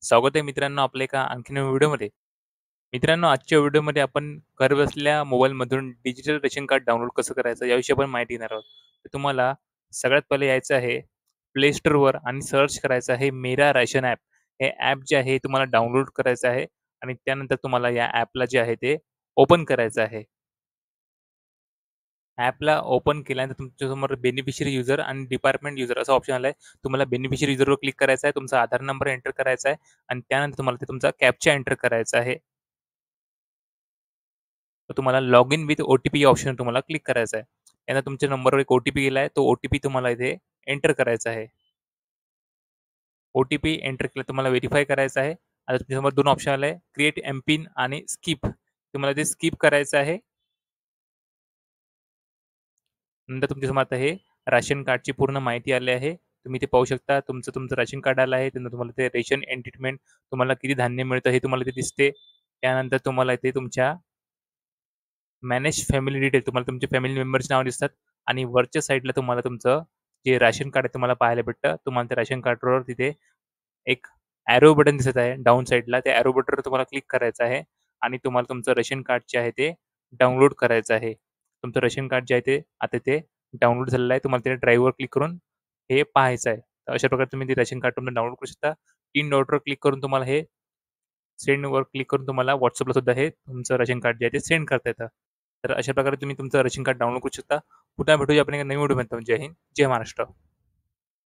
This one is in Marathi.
स्वागत आहे मित्रांनो आपल्या एका आणखीन व्हिडिओमध्ये. मित्रांनो आजच्या व्हिडिओमध्ये आपण घरबसल्या मोबाईलमधून डिजिटल रेशन कार्ड डाउनलोड कसं करायचं याविषयी आपण माहिती घेणार आहोत. तर तुम्हाला सगळ्यात पहिले यायचं आहे प्ले स्टोअरवर आणि सर्च करायचं आहे मेरा राशन ॲप. हे ॲप जे आहे तुम्हाला डाउनलोड करायचं आहे आणि त्यानंतर तुम्हाला या ॲपला जे आहे ते ओपन करायचं आहे. ॲपला ओपन केल्यानंतर तुमच्यासमोर बेनिफिशियरी युजर आणि डिपार्टमेंट युजर असा ऑप्शन आला आहे. तुम्हाला बेनिफिशियरी युजरवर क्लिक करायचं आहे. तुमचा आधार नंबर एंटर करायचा आहे आणि त्यानंतर तुम्हाला ते तुमचा कॅप्चा एंटर करायचा आहे. तर तुम्हाला log in with OTP option तुम्हाला क्लिक करायचा आहे. त्यानंतर तुमच्या नंबरवर एक ओ-टी-पी गेला आहे. तो ओ-टी-पी तुम्हाला इथे एंटर करायचा आहे. ओ-टी-पी एंटर केला तुम्हाला व्हेरिफाय करायचं आहे. आता तुमच्यासमोर 2 ऑप्शन आले आहे. क्रिएट एम-पिन आणि स्किप. तुम्हाला ते स्किप करायचं आहे. नंतर तुमच्यासमोर आता हे राशन कार्डची पूर्ण माहिती आली आहे. तुम्ही ते पाहू शकता. तुमचं राशन कार्ड आलं आहे. त्यानंतर तुम्हाला ते रेशन एंटरटेनमेंट तुम्हाला किती धान्य मिळतं हे तुम्हाला ते दिसते. त्यानंतर तुम्हाला इथे तुमच्या मॅनेज फॅमिली डिटेल तुम्हाला तुमच्या फॅमिली मेंबर्सची नावं दिसतात आणि वरच्या साईडला तुम्हाला तुमचं जे राशन कार्ड आहे तुम्हाला पाहायला भेटतं. तुम्हाला त्या राशन कार्डवर तिथे एक एरो बटन दिसत आहे डाउन साइडला. त्या एरो बटनवर तुम्हाला क्लिक करायचं आहे आणि तुम्हाला तुमचं रेशन कार्ड जे आहे ते डाउनलोड करायचं आहे. तुमचं रेशन कार्ड जे आहे ते आता ते डाउनलोड झालेलं आहे. तुम्हाला ते ड्राईव्हवर क्लिक करून हे पाहायचं आहे. तर अशा प्रकारे तुम्ही ते रेशन कार्ड तुम्ही डाउनलोड करू शकता. 3 डॉटवर क्लिक करून तुम्हाला हे सेंडवर क्लिक करून तुम्हाला WhatsAppला सुद्धा हे तुमचं रेशन कार्ड जे आहे ते सेंड करता येतं. तर अशा प्रकारे तुम्ही तुमचं रेशन कार्ड डाउनलोड करू शकता. पुन्हा भेटूया आपण एका नवीन व्हिडिओमध्ये. जय हिंद, जय महाराष्ट्र.